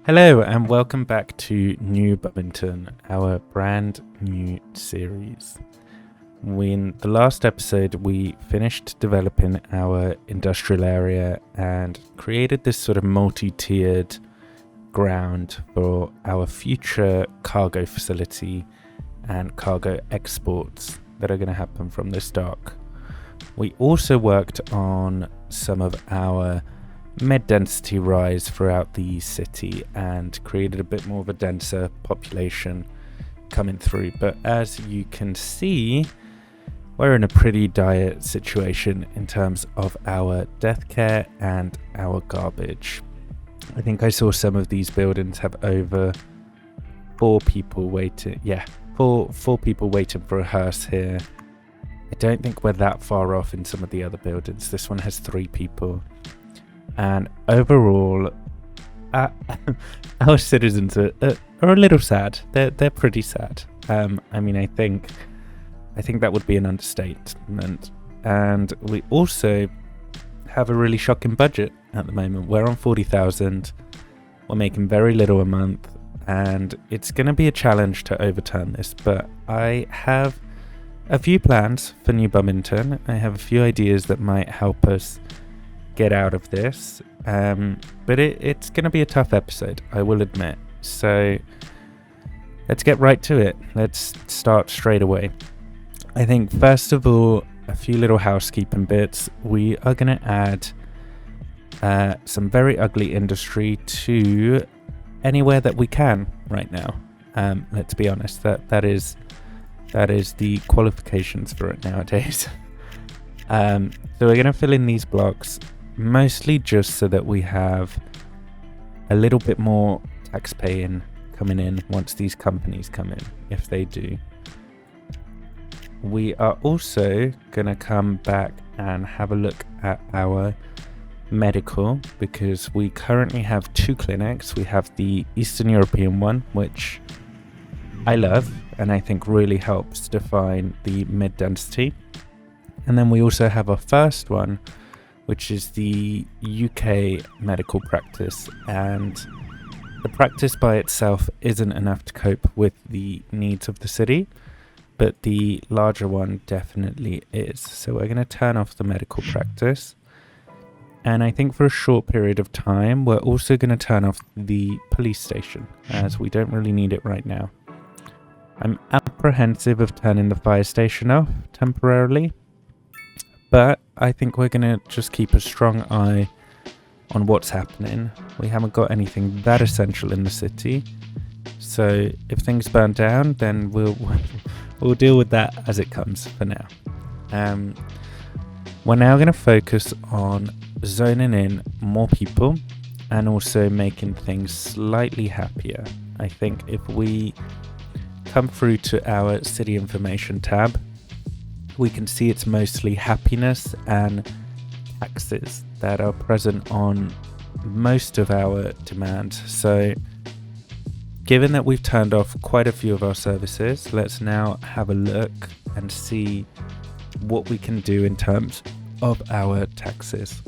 Hello and welcome back to New Bubbington, our brand new series. In the last episode, we finished developing our industrial area and created this sort of multi-tiered ground for our future cargo facility and cargo exports that are going to happen from this dock. We also worked on some of our med-density rise throughout the city and created a bit more of a denser population coming through. But as you can see, we're in a pretty dire situation in terms of our death care and our garbage. I think I saw some of these buildings have over four people waiting. Four people waiting for a hearse here. I don't think we're that far off in some of the other buildings. This one has 3 people. And overall, our citizens are a little sad. They're pretty sad. I think that would be an understatement. And we also have a really shocking budget at the moment. We're on 40,000. We're making very little a month, and it's going to be a challenge to overturn this. But I have a few plans for New Bubbington. I have a few ideas that might help us get out of this, but it's going to be a tough episode, I will admit. So let's get right to it. Let's start straight away. I think first of all, a few little housekeeping bits. We are going to add some very ugly industry to anywhere that we can right now. Let's be honest, that is the qualifications for it nowadays. So we're going to fill in these blocks mostly just so that we have a little bit more tax paying coming in once these companies come in, if they do. We are also going to come back and have a look at our medical, because we currently have 2 clinics. We have the Eastern European one, which I love and I think really helps define the mid-density. And then we also have our first one, which is the UK medical practice, and the practice by itself isn't enough to cope with the needs of the city, but the larger one definitely is. So we're going to turn off the medical practice, and I think for a short period of time we're also going to turn off the police station, as we don't really need it right now. I'm apprehensive of turning the fire station off temporarily, but I think we're going to just keep a strong eye on what's happening. We haven't got anything that essential in the city, so if things burn down, then we'll deal with that as it comes for now. We're now going to focus on zoning in more people and also making things slightly happier. I think if we come through to our city information tab, we can see it's mostly happiness and taxes that are present on most of our demands. So given that we've turned off quite a few of our services, let's now have a look and see what we can do in terms of our taxes.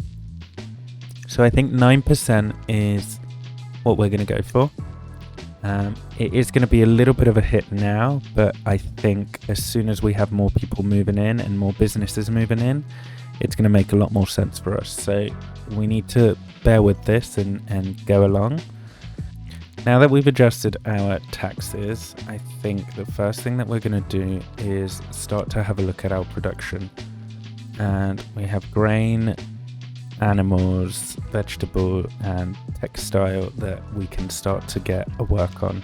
So I think 9% is what we're going to go for. It is going to be a little bit of a hit now, but I think as soon as we have more people moving in and more businesses moving in, it's going to make a lot more sense for us. So we need to bear with this and go along. Now that we've adjusted our taxes, I think the first thing that we're going to do is start to have a look at our production. And we have grain, animals, vegetable and textile that we can start to get a work on.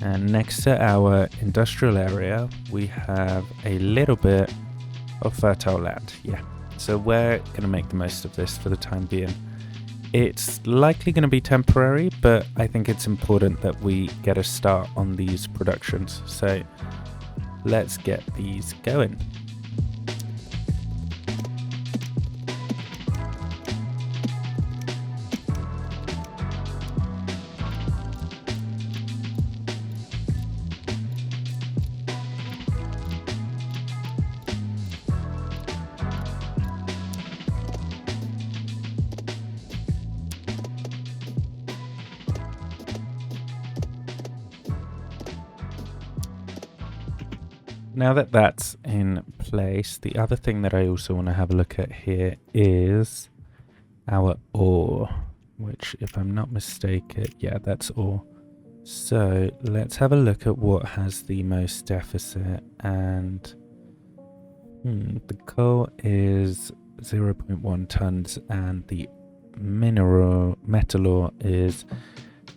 And next to our industrial area, we have a little bit of fertile land. So we're going to make the most of this for the time being. It's likely going to be temporary, but I think it's important that we get a start on these productions. So let's get these going. now that that's in place, the other thing that I also want to have a look at here is our ore, which, if I'm not mistaken, yeah, that's ore. So let's have a look at what has the most deficit, and the coal is 0.1 tons and the metal ore is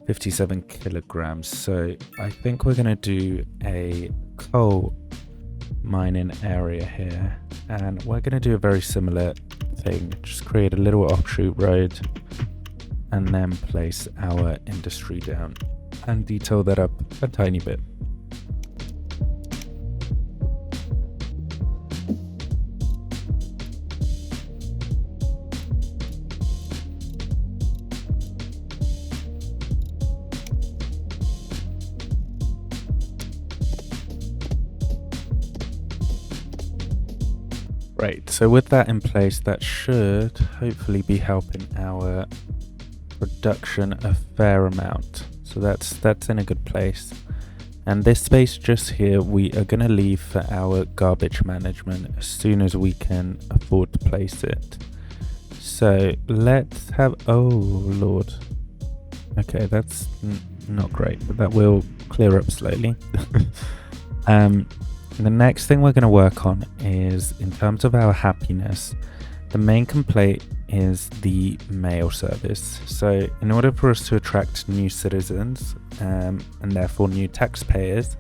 57 kilograms. So I think we're going to do a coal mining area here, and we're going to do a very similar thing, just create a little offshoot road and then place our industry down and detail that up a tiny bit. Right, so with that in place, that should hopefully be helping our production a fair amount. So that's in a good place. And this space just here, we are going to leave for our garbage management as soon as we can afford to place it. So let's have, oh Lord. Okay, that's not great, but that will clear up slowly. The next thing we're going to work on is, in terms of our happiness, the main complaint is the mail service. So in order for us to attract new citizens and therefore new taxpayers,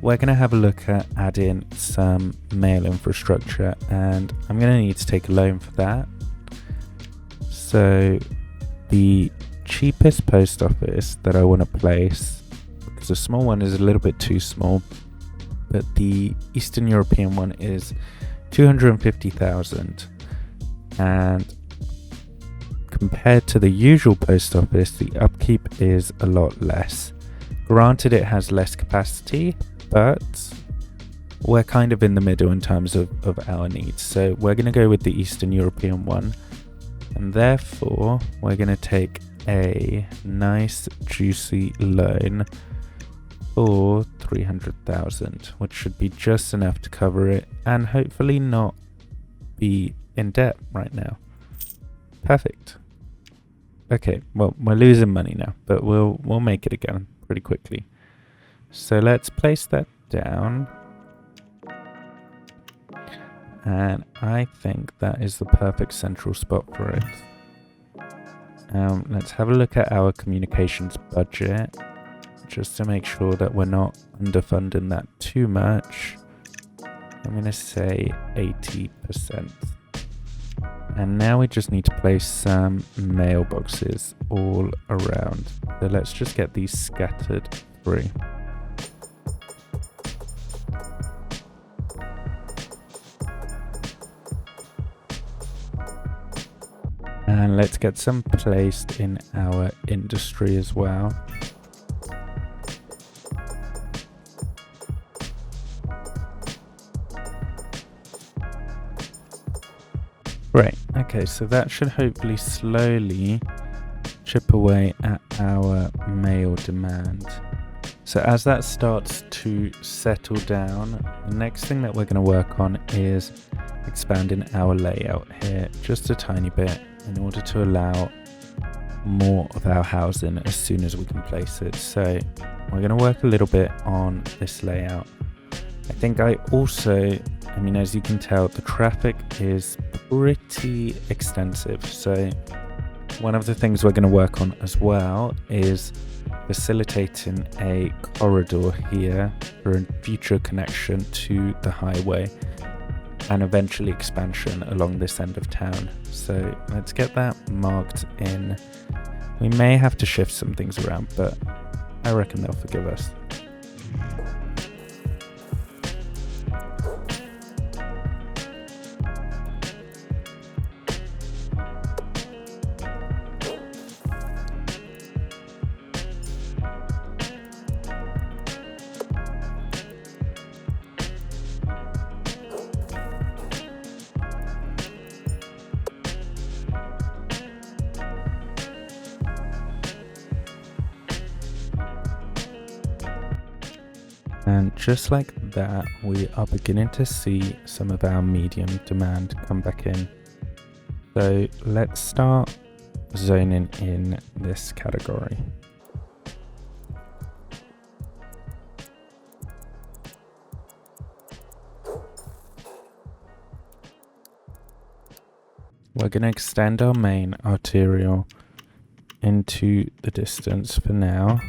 we're going to have a look at adding some mail infrastructure, and I'm going to need to take a loan for that. So the cheapest post office that I want to place, because the small one is a little bit too small, but the Eastern European one is 250,000, and compared to the usual post office, the upkeep is a lot less. Granted, it has less capacity, but we're kind of in the middle in terms of our needs. So we're going to go with the Eastern European one, and therefore we're going to take a nice juicy loan for 300,000, which should be just enough to cover it and hopefully not be in debt right now. Perfect. Okay, well, we're losing money now, but we'll make it again pretty quickly. So let's place that down, and I think that is the perfect central spot for it. Let's have a look at our communications budget, just to make sure that we're not underfunding that too much. I'm going to say 80%. And now we just need to place some mailboxes all around. So let's just get these scattered through. And let's get some placed in our industry as well. Right, okay, so that should hopefully slowly chip away at our mail demand. So as that starts to settle down, the next thing that we're going to work on is expanding our layout here just a tiny bit in order to allow more of our housing as soon as we can place it. So we're going to work a little bit on this layout. I think I mean, as you can tell, the traffic is pretty extensive. So one of the things we're going to work on as well is facilitating a corridor here for a future connection to the highway and eventually expansion along this end of town. So let's get that marked in. We may have to shift some things around, but I reckon they'll forgive us. And just like that we are beginning to see some of our medium demand come back in. So let's start zoning in this category. We're going to extend our main arterial into the distance for now.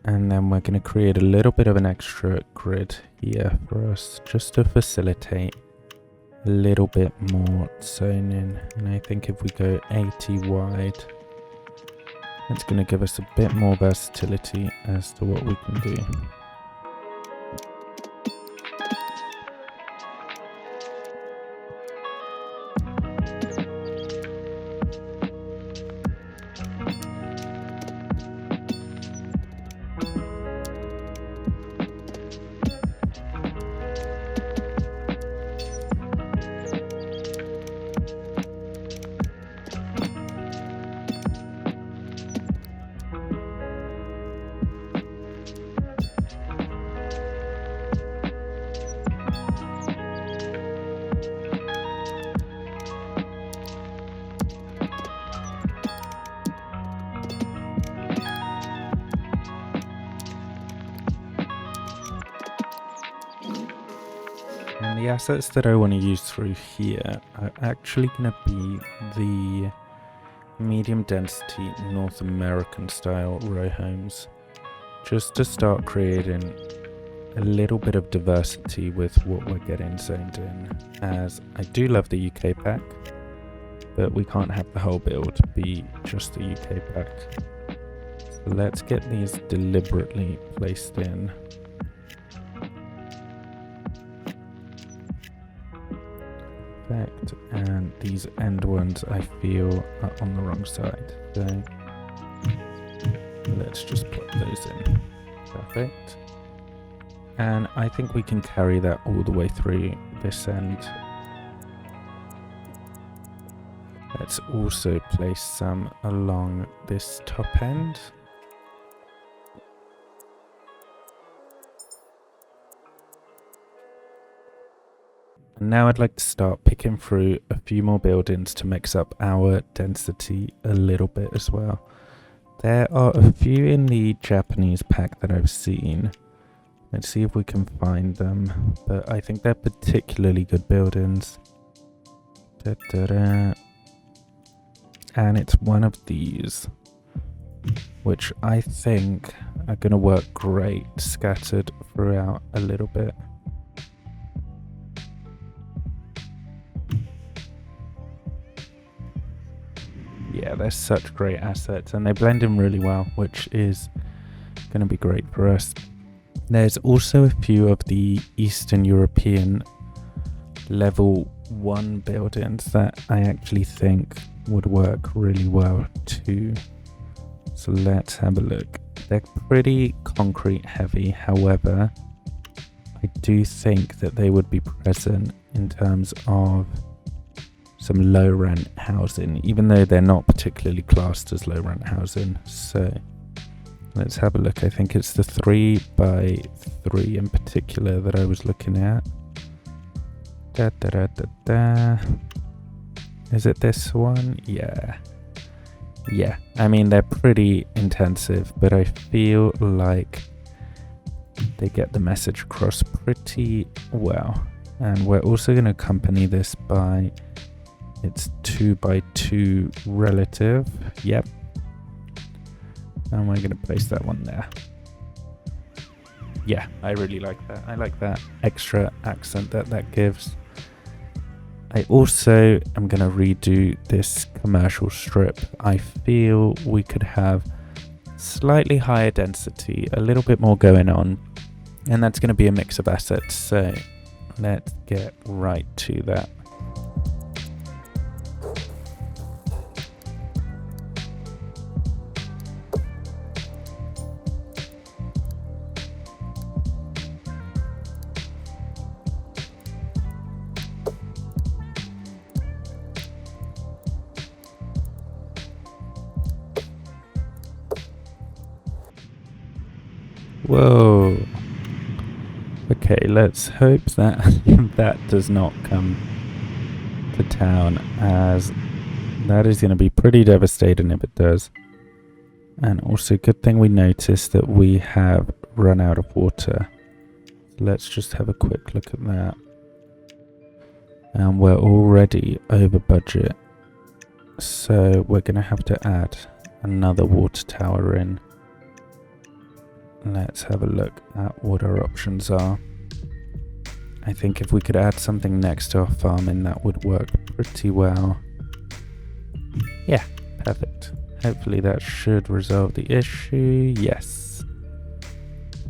And then we're going to create a little bit of an extra grid here for us, just to facilitate a little bit more zoning. And I think if we go 80 wide, it's going to give us a bit more versatility as to what we can do. And the assets that I want to use through here are actually going to be the medium density North American style row homes, just to start creating a little bit of diversity with what we're getting zoned in, as I do love the UK pack, but we can't have the whole build be just the UK pack. So let's get these deliberately placed in. Perfect. And these end ones I feel are on the wrong side, so let's just plug those in. Perfect. And I think we can carry that all the way through this end. Let's also place some along this top end. And now I'd like to start picking through a few more buildings to mix up our density a little bit as well. There are a few in the Japanese pack that I've seen. Let's see if we can find them, but I think they're particularly good buildings. And it's one of these, which I think are going to work great scattered throughout a little bit. Yeah, they're such great assets and they blend in really well, which is going to be great for us. There's also a few of the Eastern European level 1 buildings that I actually think would work really well too. So let's have a look. They're pretty concrete heavy, however, I do think that they would be present in terms of some low rent housing, even though they're not particularly classed as low rent housing. So let's have a look. I think it's the 3x3 in particular that I was looking at. Is it this one? Yeah. I mean, they're pretty intensive, but I feel like they get the message across pretty well. And we're also going to accompany this by its 2x2 relative. Yep. And we're going to place that one there. Yeah, I really like that. I like that extra accent that gives. I also am going to redo this commercial strip. I feel we could have slightly higher density, a little bit more going on, and that's going to be a mix of assets. So let's get right to that. Whoa. Okay, let's hope that that does not come to town, as that is going to be pretty devastating if it does. And also, good thing we noticed that we have run out of water. Let's just have a quick look at that. And we're already over budget. So we're going to have to add another water tower in. Let's have a look at what our options are. I think if we could add something next to our farming, that would work pretty well. Yeah, perfect. Hopefully that should resolve the issue. Yes.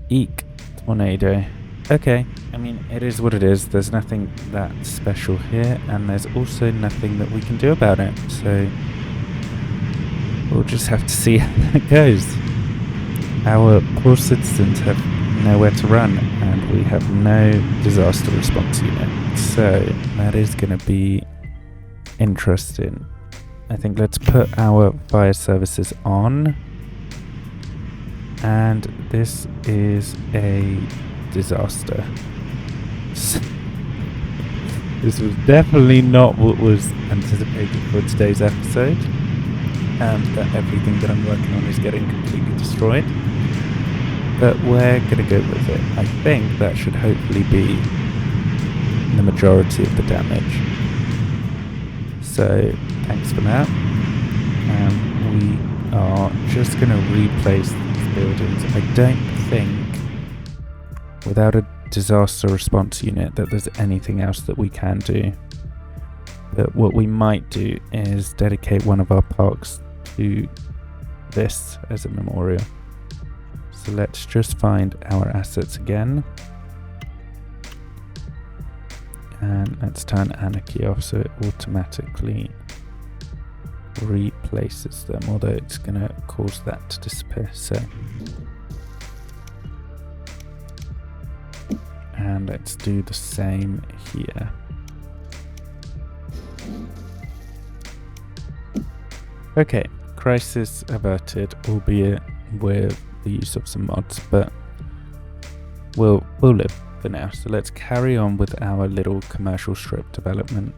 Eek. Tornado. Okay. I mean, it is what it is. There's nothing that special here, and there's also nothing that we can do about it. So we'll just have to see how that goes. Our poor citizens have nowhere to run, and we have no disaster response unit. So that is going to be interesting. I think let's put our fire services on. And this is a disaster. This was definitely not what was anticipated for today's episode. And that everything that I'm working on is getting completely destroyed. But we're going to go with it. I think that should hopefully be the majority of the damage. So, thanks for that. We are just going to replace these buildings. I don't think, without a disaster response unit, that there's anything else that we can do. But what we might do is dedicate one of our parks to this as a memorial. So let's just find our assets again. And let's turn Anarchy off so it automatically replaces them, although it's going to cause that to disappear. So, and let's do the same here. Okay, crisis averted, albeit with the use of some mods, but we'll live for now. So let's carry on with our little commercial strip development.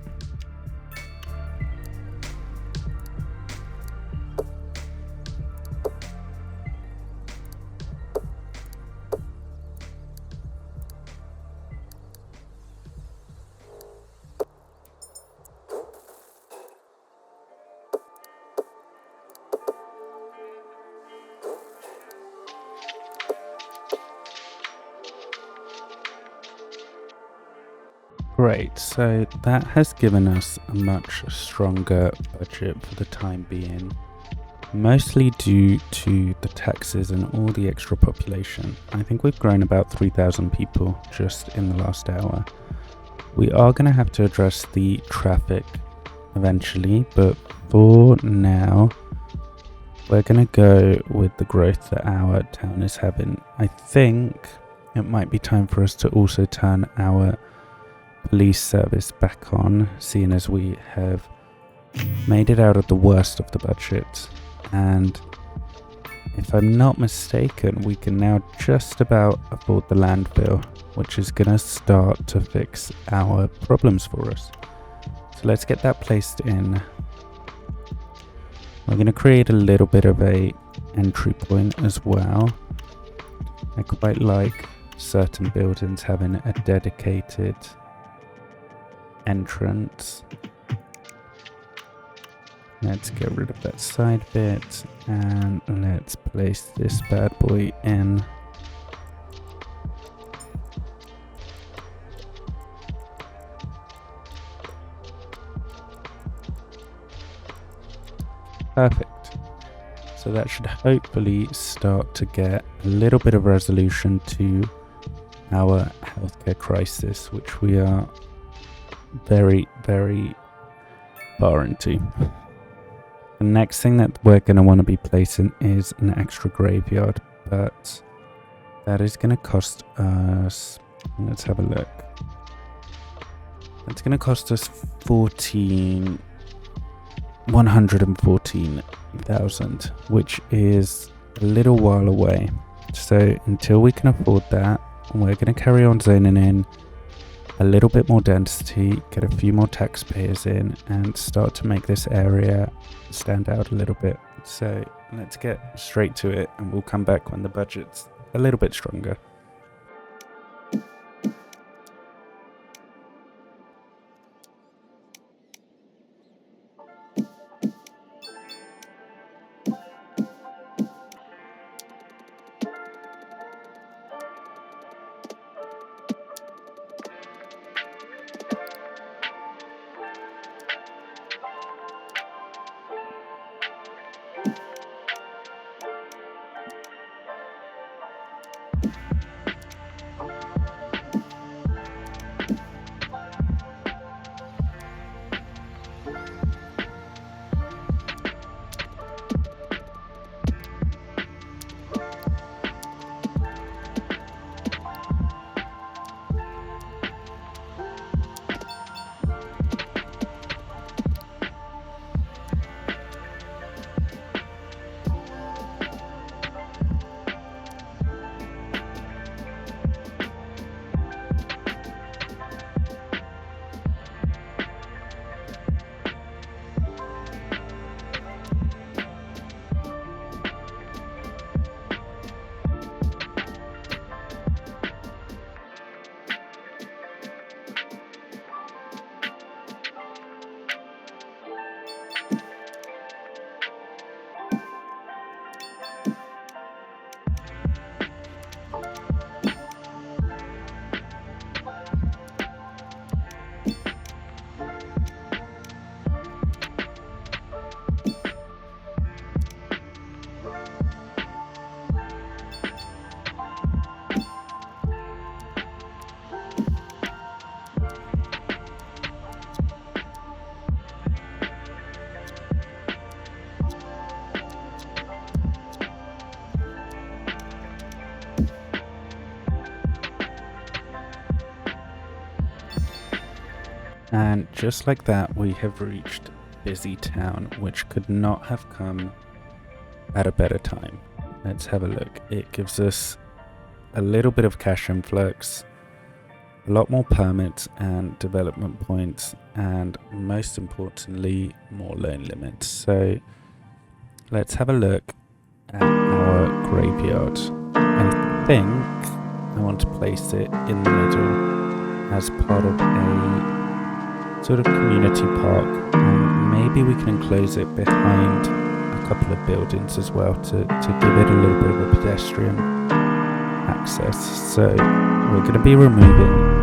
Great, so that has given us a much stronger budget for the time being, mostly due to the taxes and all the extra population. I think we've grown about 3,000 people just in the last hour. We are going to have to address the traffic eventually, but for now, we're going to go with the growth that our town is having. I think it might be time for us to also turn our police service back on, seeing as we have made it out of the worst of the budget. And if I'm not mistaken, we can now just about afford the landfill, which is going to start to fix our problems for us. So let's get that placed in. We're going to create a little bit of a entry point as well. I quite like certain buildings having a dedicated entrance. Let's get rid of that side bit and let's place this bad boy in. Perfect. So that should hopefully start to get a little bit of resolution to our healthcare crisis, which we are very, very far into. The next thing that we're going to want to be placing is an extra graveyard, but that is going to cost us, let's have a look. It's going to cost us 114,000, which is a little while away. So until we can afford that, we're going to carry on zoning in a little bit more density, get a few more taxpayers in, and start to make this area stand out a little bit. So let's get straight to it, and we'll come back when the budget's a little bit stronger. And just like that, we have reached Busy Town, which could not have come at a better time. Let's have a look. It gives us a little bit of cash influx, a lot more permits and development points, and most importantly, more loan limits. So let's have a look at our graveyard. I think I want to place it in the middle as part of a sort of community park, and maybe we can enclose it behind a couple of buildings as well to give it a little bit of a pedestrian access. So we're going to be removing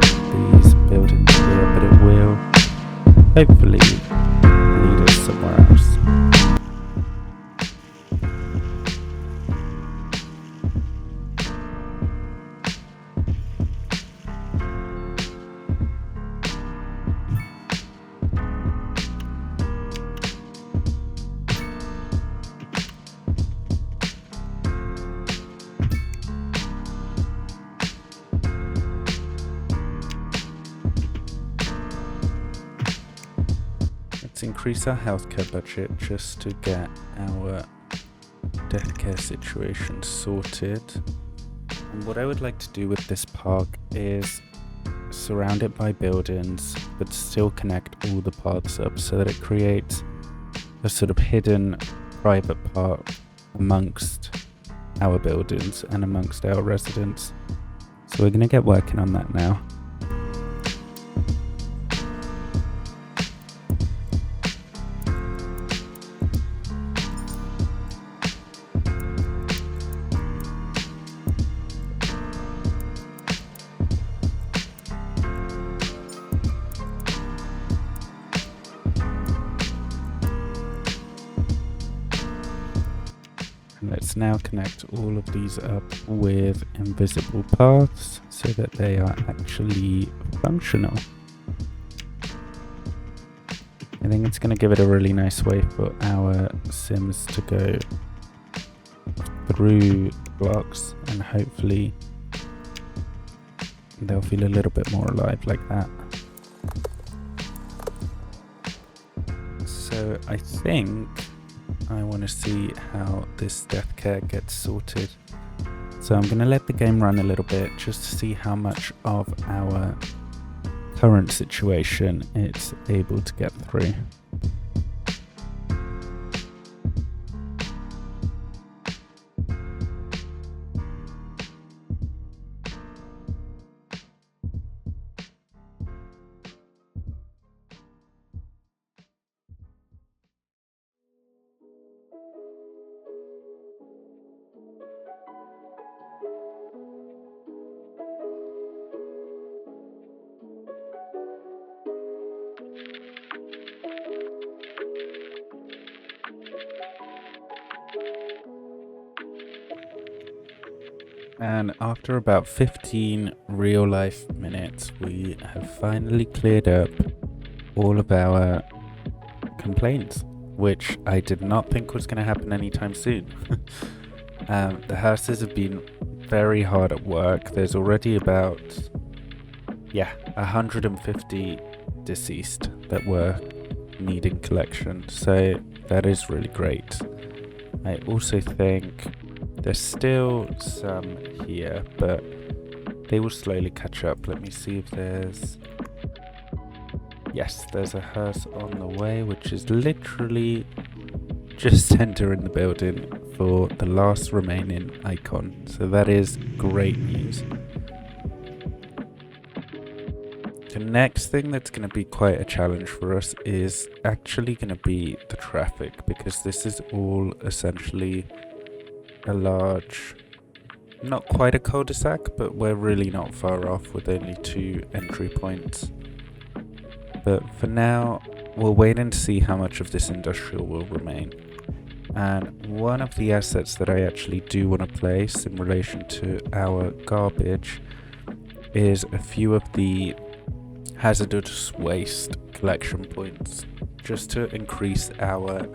these buildings here, but it will hopefully lead us somewhere else. Increase our healthcare budget just to get our death care situation sorted. And what I would like to do with this park is surround it by buildings, but still connect all the paths up so that it creates a sort of hidden private park amongst our buildings and amongst our residents. So we're going to get working on that now. Let's now connect all of these up with invisible paths so that they are actually functional. I think it's going to give it a really nice way for our Sims to go through blocks, and hopefully they'll feel a little bit more alive like that. So I think I want to see how this death care gets sorted. So I'm going to let the game run a little bit just to see how much of our current situation it's able to get through. And after about 15 real life minutes, we have finally cleared up all of our complaints, which I did not think was going to happen anytime soon. The houses have been very hard at work. There's already about 150 deceased that were needing collection, so that is really great. I also think there's still some here, but they will slowly catch up. Let me see if there's... Yes, there's a hearse on the way, which is literally just entering the building for the last remaining icon. So that is great news. The next thing that's going to be quite a challenge for us is actually going to be the traffic, because this is all essentially a large, not quite a cul-de-sac, but we're really not far off with only 2 entry points. But for now, we'll wait and see how much of this industrial will remain. And one of the assets that I actually do want to place in relation to our garbage is a few of the hazardous waste collection points, just to increase our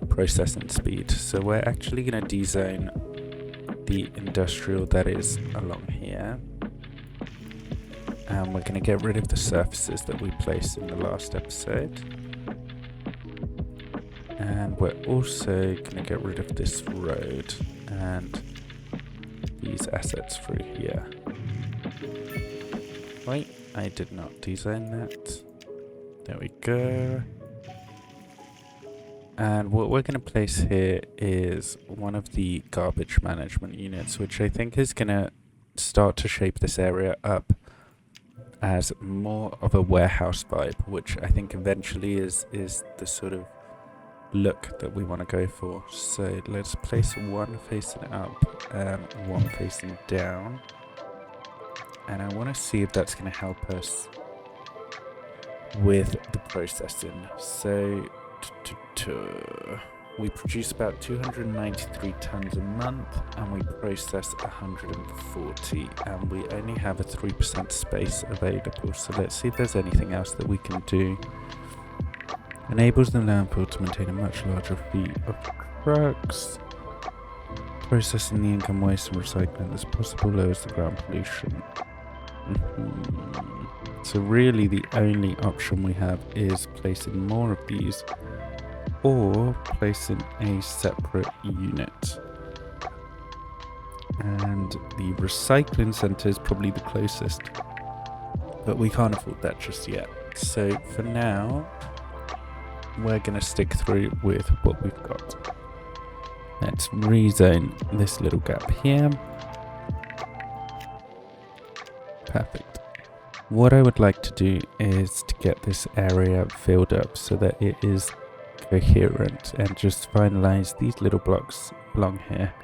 processing speed. So we're actually going to de-zone the industrial that is along here, and we're going to get rid of the surfaces that we placed in the last episode, and we're also going to get rid of this road and these assets through here. Wait, I did not de-zone that. There we go. And what we're going to place here is one of the garbage management units, which I think is going to start to shape this area up as more of a warehouse vibe, which I think eventually is the sort of look that we want to go for. So let's place one facing up and one facing down. And I want to see if that's going to help us with the processing. So we produce about 293 tons a month, and we process 140, and we only have a 3% space available. So let's see if there's anything else that we can do. Enables the landfill to maintain a much larger fleet of trucks. Processing the income waste and recycling as possible lowers the ground pollution. So really the only option we have is placing more of these, or placing a separate unit. And the recycling centre is probably the closest, but we can't afford that just yet. So for now, we're going to stick through with what we've got. Let's rezone this little gap here. Perfect. What I would like to do is to get this area filled up so that it is coherent, and just finalize these little blocks along here.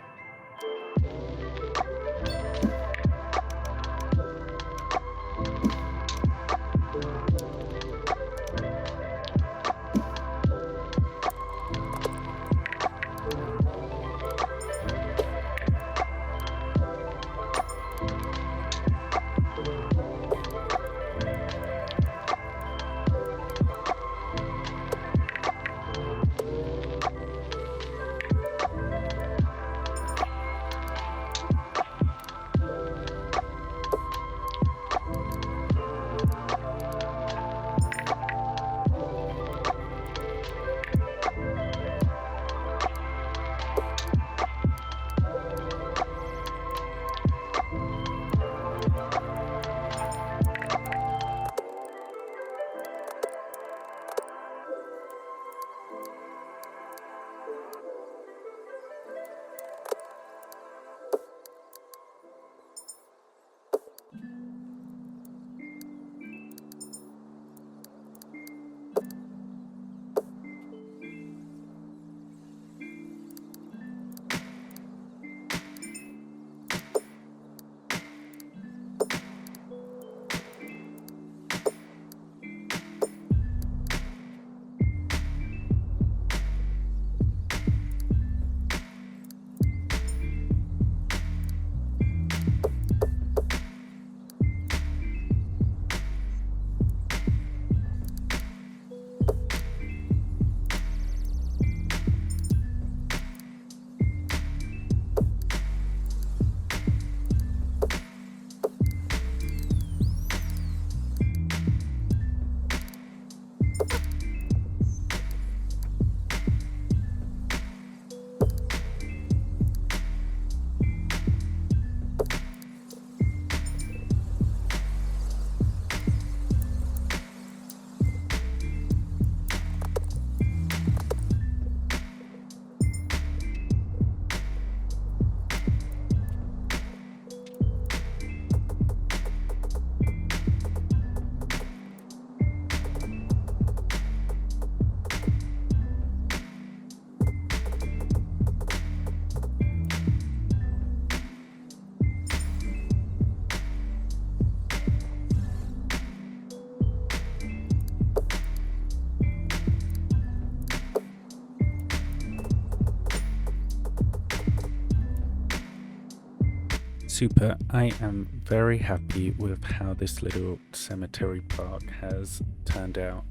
Super. I am very happy with how this little cemetery park has turned out.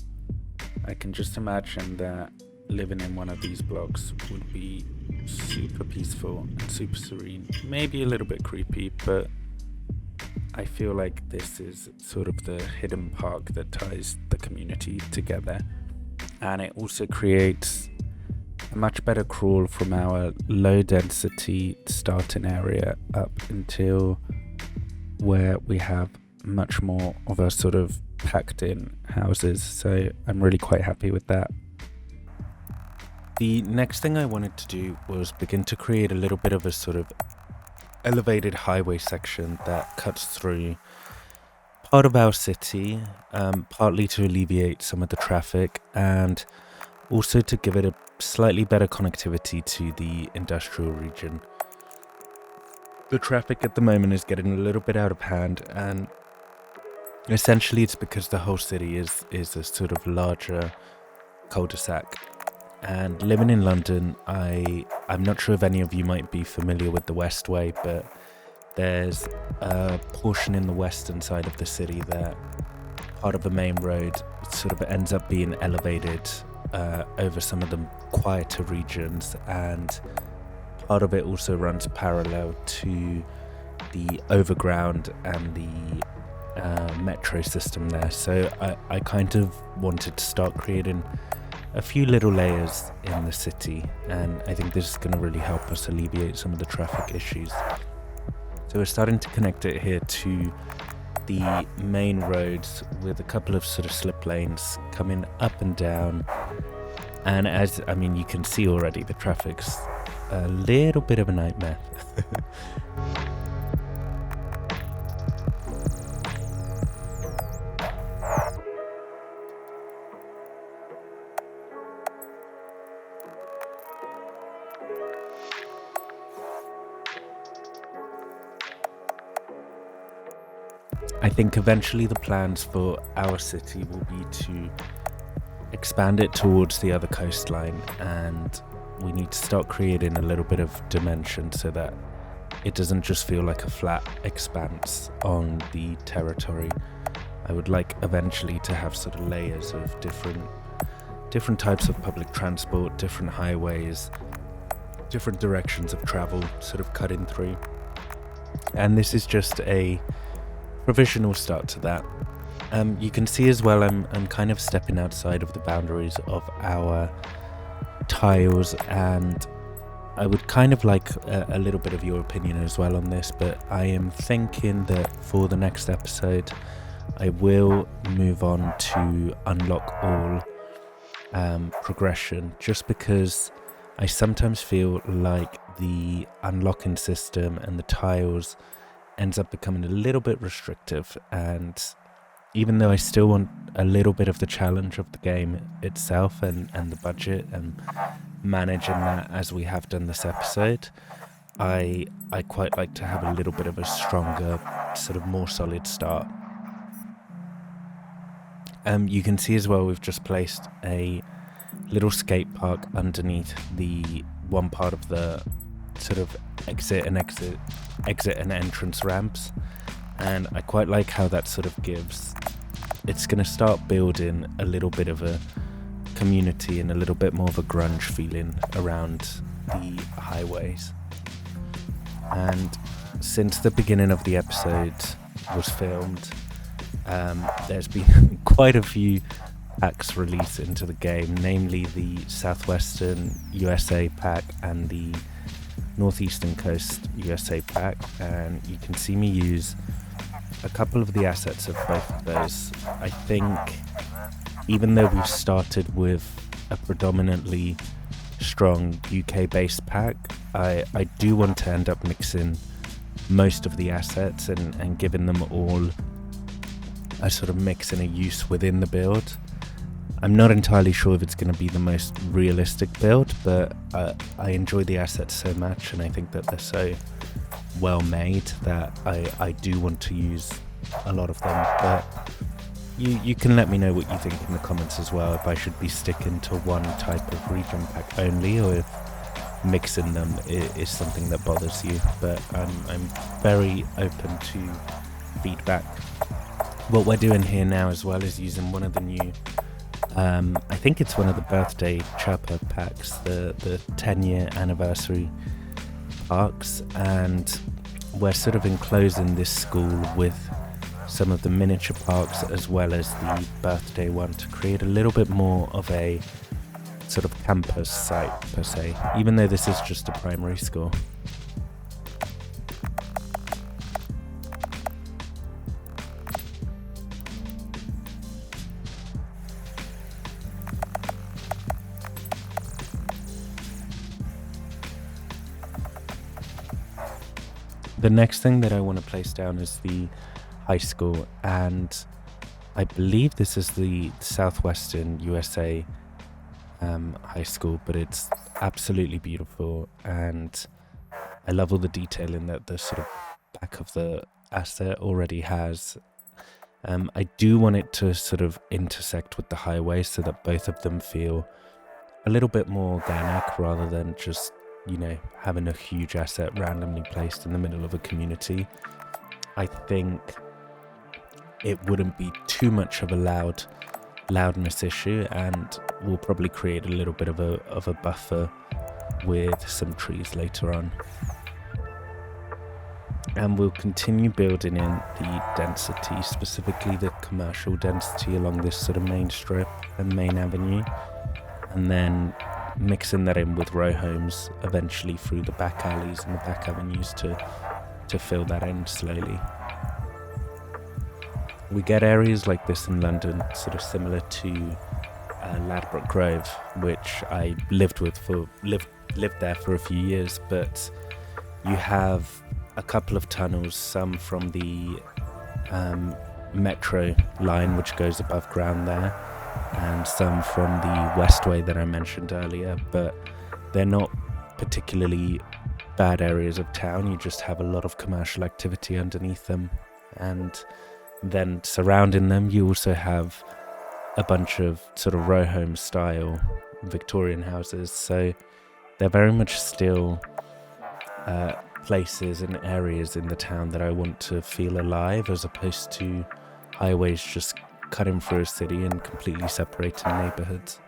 I can just imagine that living in one of these blocks would be super peaceful and super serene. Maybe a little bit creepy, but I feel like this is sort of the hidden park that ties the community together. And it also creates a much better crawl from our low density starting area up until where we have much more of a sort of packed in houses. So I'm really quite happy with that. The next thing I wanted to do was begin to create a little bit of a sort of elevated highway section that cuts through part of our city, partly to alleviate some of the traffic and also to give it a slightly better connectivity to the industrial region. The traffic at the moment is getting a little bit out of hand, and essentially it's because the whole city is a sort of larger cul-de-sac. And living in London, I'm not sure if any of you might be familiar with the West Way, but there's a portion in the western side of the city that part of the main road sort of ends up being elevated over some of the quieter regions, and part of it also runs parallel to the overground and the metro system there. So I kind of wanted to start creating a few little layers in the city, and I think this is going to really help us alleviate some of the traffic issues. So we're starting to connect it here to the main roads with a couple of sort of slip lanes coming up and down. And you can see already the traffic's a little bit of a nightmare. I think eventually the plans for our city will be to expand it towards the other coastline, and we need to start creating a little bit of dimension so that it doesn't just feel like a flat expanse on the territory. I would like eventually to have sort of layers of different types of public transport, different highways, different directions of travel sort of cutting through. And this is just a provisional start to that. You can see as well I'm kind of stepping outside of the boundaries of our tiles, and I would kind of like a little bit of your opinion as well on this, but I am thinking that for the next episode I will move on to unlock all progression, just because I sometimes feel like the unlocking system and the tiles ends up becoming a little bit restrictive, and even though I still want a little bit of the challenge of the game itself and the budget and managing that as we have done this episode, I quite like to have a little bit of a stronger, sort of more solid start. You can see as well we've just placed a little skate park underneath the one part of the sort of exit and entrance ramps, and I quite like how that sort of it's going to start building a little bit of a community and a little bit more of a grunge feeling around the highways. And since the beginning of the episode was filmed, there's been quite a few packs released into the game, namely the Southwestern USA pack and the Northeastern Coast USA pack, and you can see me use a couple of the assets of both of those. I think even though we've started with a predominantly strong UK based pack, I do want to end up mixing most of the assets and giving them all a sort of mix and a use within the build. I'm not entirely sure if it's going to be the most realistic build, but I enjoy the assets so much, and I think that they're so well made that I do want to use a lot of them. But you can let me know what you think in the comments as well, if I should be sticking to one type of region pack only, or if mixing them is something that bothers you, but I'm very open to feedback. What we're doing here now as well is using one of the new, I think it's one of the birthday chirper packs, the 10-year anniversary parks, and we're sort of enclosing this school with some of the miniature parks as well as the birthday one to create a little bit more of a sort of campus site per se, even though this is just a primary school. The next thing that I want to place down is the high school, and I believe this is the Southwestern USA high school, but it's absolutely beautiful, and I love all the detailing that the sort of back of the asset already has. I do want it to sort of intersect with the highway so that both of them feel a little bit more organic rather than just, having a huge asset randomly placed in the middle of a community. I think it wouldn't be too much of a loudness issue, and we'll probably create a little bit of a buffer with some trees later on. And we'll continue building in the density, specifically the commercial density along this sort of main strip and main avenue, and then mixing that in with row homes eventually through the back alleys and the back avenues to fill that in slowly. We get areas like this in London, sort of similar to Ladbroke Grove, which I lived there for a few years, but you have a couple of tunnels, some from the metro line which goes above ground there, and some from the Westway that I mentioned earlier, but they're not particularly bad areas of town. You just have a lot of commercial activity underneath them, and then surrounding them you also have a bunch of sort of row home style Victorian houses, so they're very much still places and areas in the town that I want to feel alive, as opposed to highways just cutting through a city and completely separating neighborhoods.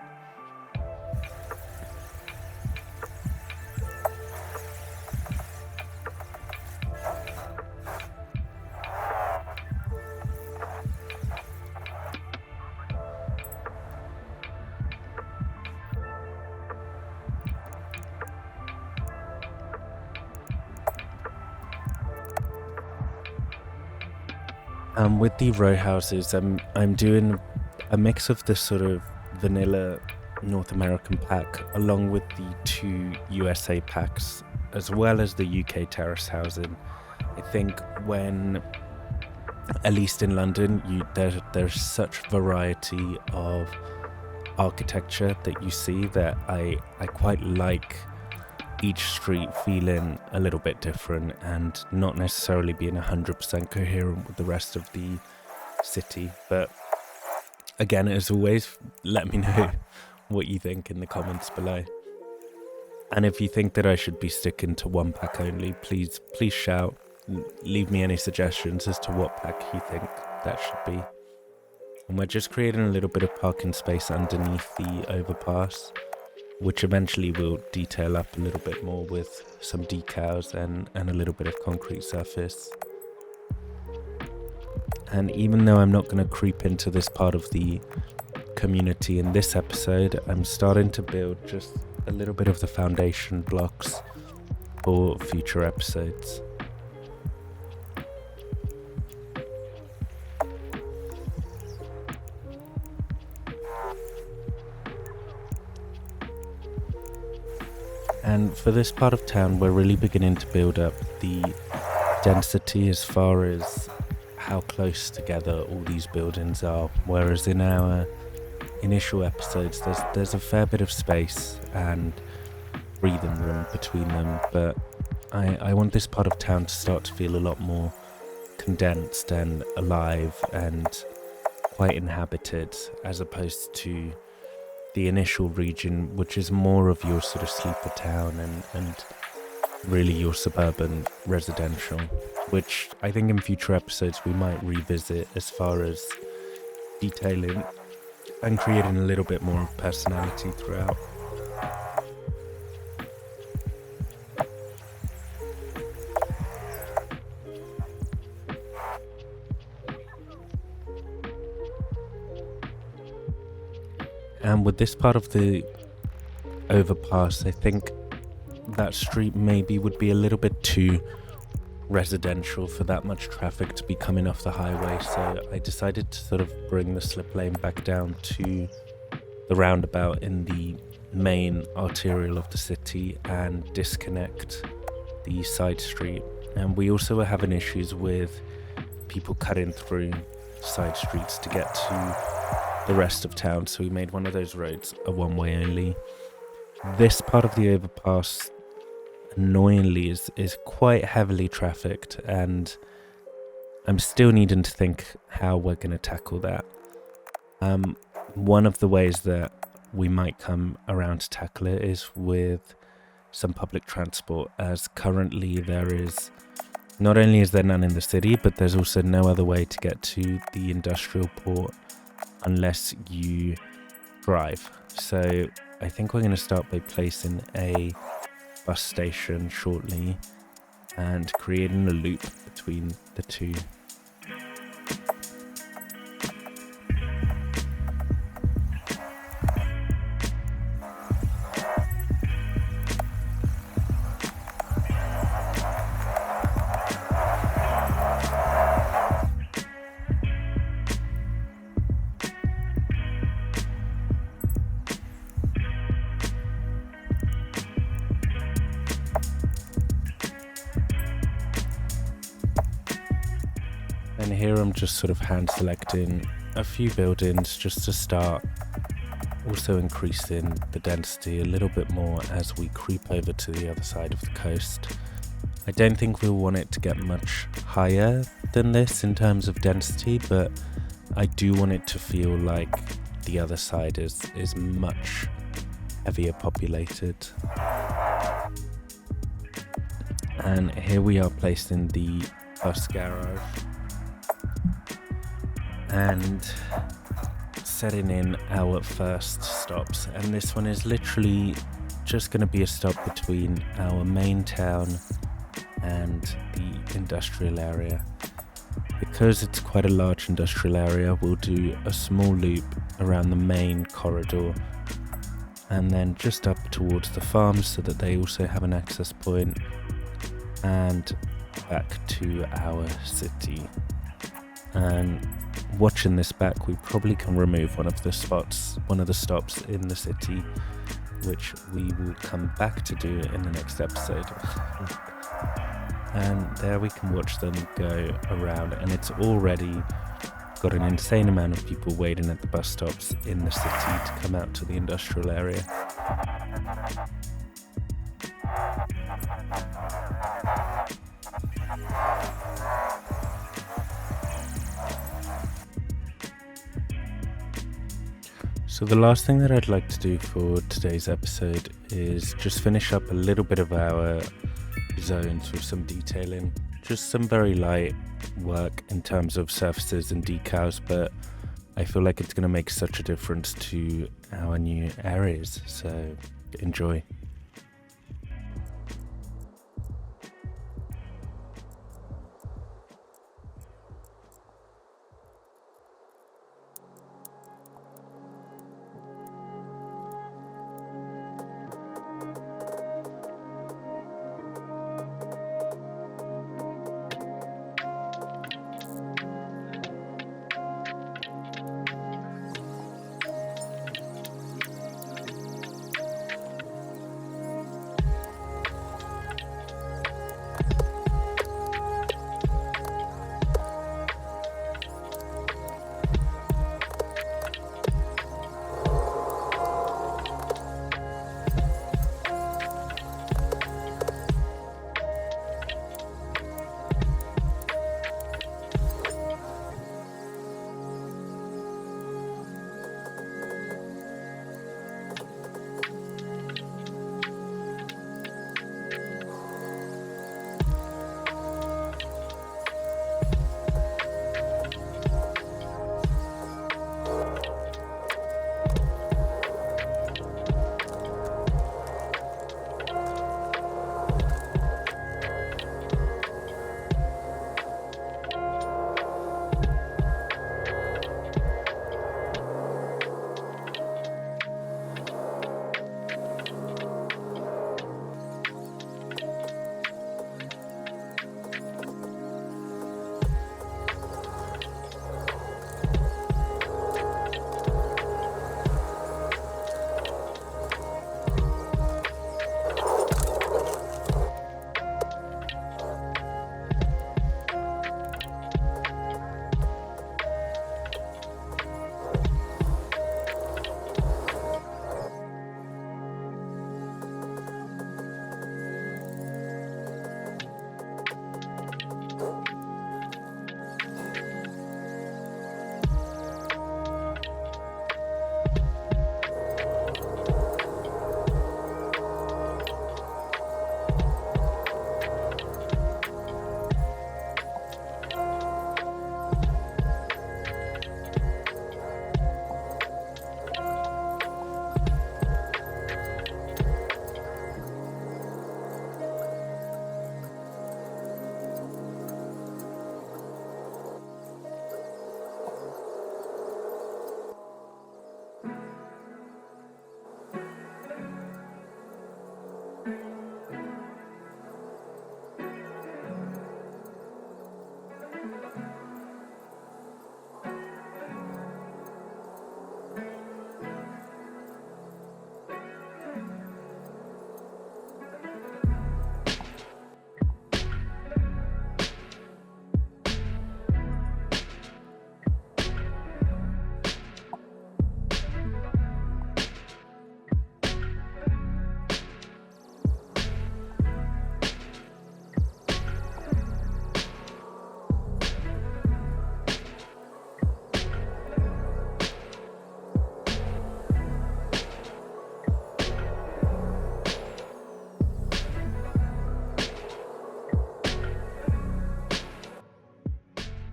With the row houses, I'm doing a mix of the sort of vanilla North American pack along with the 2 USA packs, as well as the UK terrace housing. I think when, at least in London, there's such variety of architecture that you see that I quite like each street feeling a little bit different and not necessarily being 100% coherent with the rest of the city. But again, as always, let me know what you think in the comments below. And if you think that I should be sticking to one pack only, please shout. Leave me any suggestions as to what pack you think that should be. And we're just creating a little bit of parking space underneath the overpass, which eventually will detail up a little bit more with some decals and a little bit of concrete surface. And even though I'm not going to creep into this part of the community in this episode, I'm starting to build just a little bit of the foundation blocks for future episodes. And for this part of town, we're really beginning to build up the density as far as how close together all these buildings are. Whereas in our initial episodes, there's a fair bit of space and breathing room between them. But I want this part of town to start to feel a lot more condensed and alive and quite inhabited, as opposed to the initial region, which is more of your sort of sleeper town and really your suburban residential, which I think in future episodes we might revisit as far as detailing and creating a little bit more personality throughout. And with this part of the overpass, I think that street maybe would be a little bit too residential for that much traffic to be coming off the highway, so I decided to sort of bring the slip lane back down to the roundabout in the main arterial of the city and disconnect the side street. And we also were having issues with people cutting through side streets to get to the rest of town, so we made one of those roads a one-way only. This part of the overpass, annoyingly, is quite heavily trafficked, and I'm still needing to think how we're going to tackle that. One of the ways that we might come around to tackle it is with some public transport, as currently there is, not only is there none in the city, but there's also no other way to get to the industrial port unless you drive. So I think we're going to start by placing a bus station shortly and creating a loop between the two. And here I'm just sort of hand selecting a few buildings just to start, also increasing the density a little bit more as we creep over to the other side of the coast. I don't think we'll want it to get much higher than this in terms of density, but I do want it to feel like the other side is much heavier populated. And here we are placed in the bus garage and setting in our first stops, and this one is literally just going to be a stop between our main town and the industrial area. Because it's quite a large industrial area, we'll do a small loop around the main corridor and then just up towards the farms so that they also have an access point, and back to our city. And watching this back, we probably can remove one of the stops in the city, which we will come back to do in the next episode. And there we can watch them go around, and it's already got an insane amount of people waiting at the bus stops in the city to come out to the industrial area. So the last thing that I'd like to do for today's episode is just finish up a little bit of our zones with some detailing. Just some very light work in terms of surfaces and decals, but I feel like it's going to make such a difference to our new areas, so enjoy.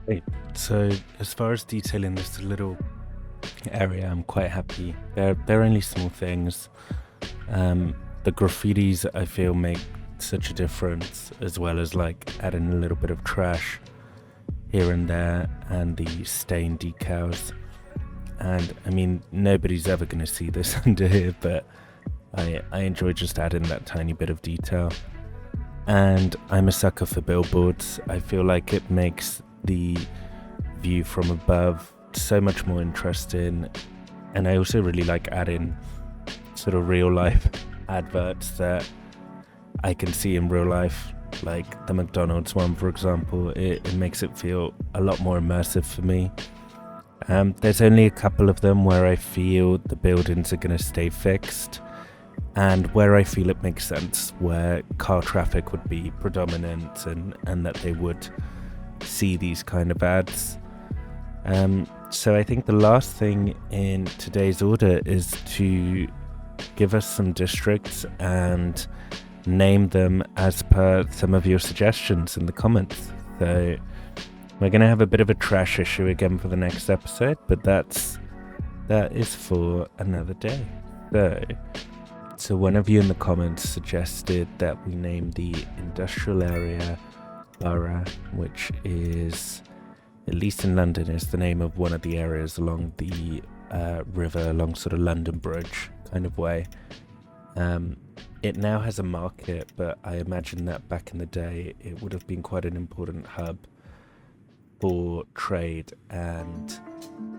Great. So as far as detailing this little area, I'm quite happy. They're only small things. The graffitis I feel make such a difference, as well as like adding a little bit of trash here and there, and the stain decals. And I mean, nobody's ever going to see this under here, but I enjoy just adding that tiny bit of detail. And I'm a sucker for billboards. I feel like it makes the view from above so much more interesting. And I also really like adding sort of real life adverts that I can see in real life, like the McDonald's one, for example. It makes it feel a lot more immersive for me. There's only a couple of them where I feel the buildings are going to stay fixed, and where I feel it makes sense, where car traffic would be predominant and that they would see these kind of ads. So I think the last thing in today's order is to give us some districts and name them as per some of your suggestions in the comments. So we're going to have a bit of a trash issue again for the next episode, but that is for another day. So one of you in the comments suggested that we name the industrial area Borough, which is, at least in London, is the name of one of the areas along the river, along sort of London Bridge kind of way. It now has a market, but I imagine that back in the day it would have been quite an important hub for trade and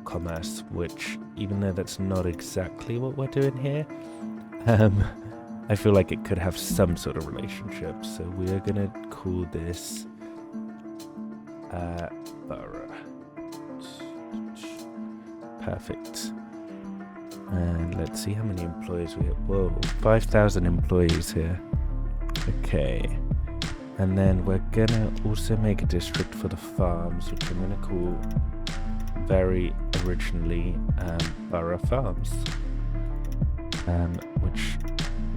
commerce, which, even though that's not exactly what we're doing here, I feel like it could have some sort of relationship. So we are going to call this Borough. Perfect. And let's see how many employees we have. Whoa, 5,000 employees here. Okay. And then we're gonna also make a district for the farms, which I'm gonna call very originally Borough Farms, which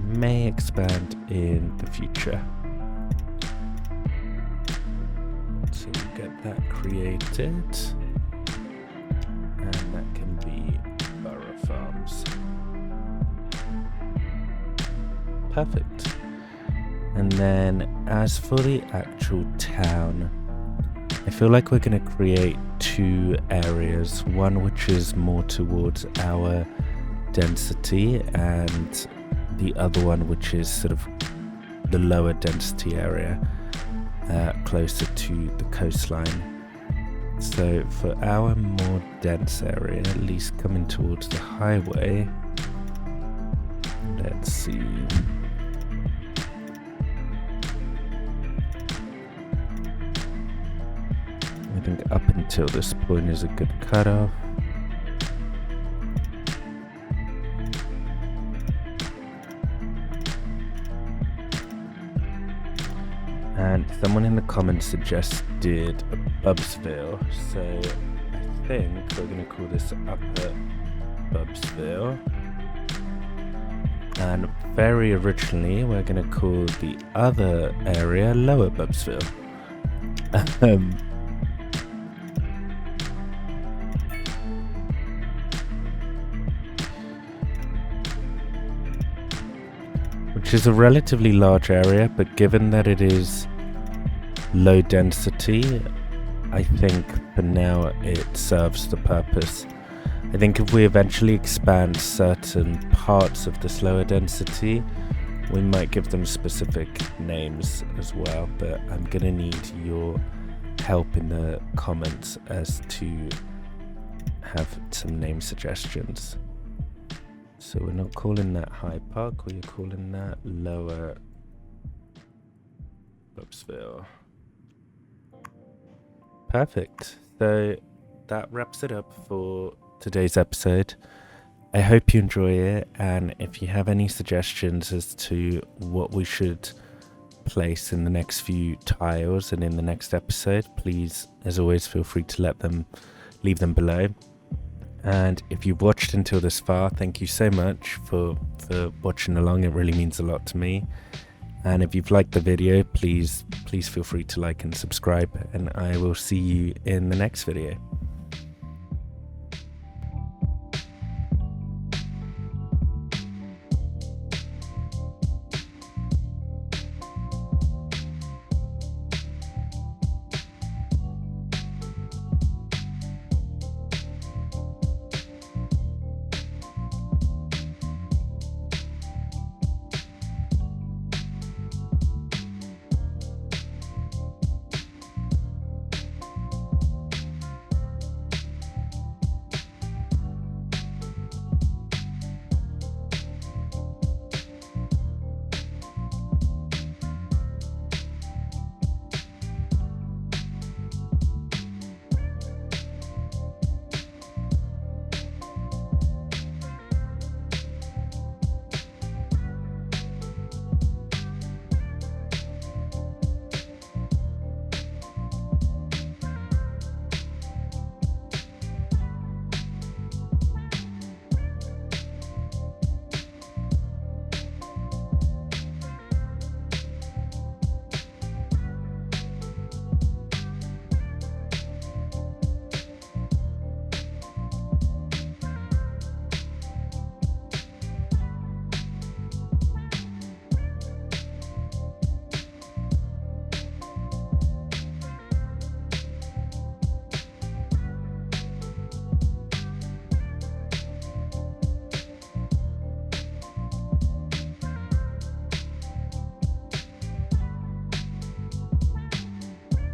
may expand in the future. So we'll get that created, and that can be Borough Farms. Perfect. And then as for the actual town, I feel like we're going to create two areas, one which is more towards our density and the other one which is sort of the lower density area, closer to the coastline. So for our more dense area, at least coming towards the highway, let's see. I think up until this point is a good cutoff. And someone in the comments suggested Bubbsville, so I think we're going to call this Upper Bubbsville. And very originally, we're going to call the other area Lower Bubbsville. Which is a relatively large area, but given that it is low density, I think for now it serves the purpose. I think if we eventually expand certain parts of this lower density, we might give them specific names as well, but I'm gonna need your help in the comments as to have some name suggestions. So we're not calling that Hyde Park, we're calling that Lower Bubbsville. Perfect. So that wraps it up for today's episode. I hope you enjoy it, and if you have any suggestions as to what we should place in the next few tiles and in the next episode, please, as always, feel free to leave them below. And if you've watched until this far, thank you so much for watching along. It really means a lot to me. And if you've liked the video, please feel free to like and subscribe, and I will see you in the next video.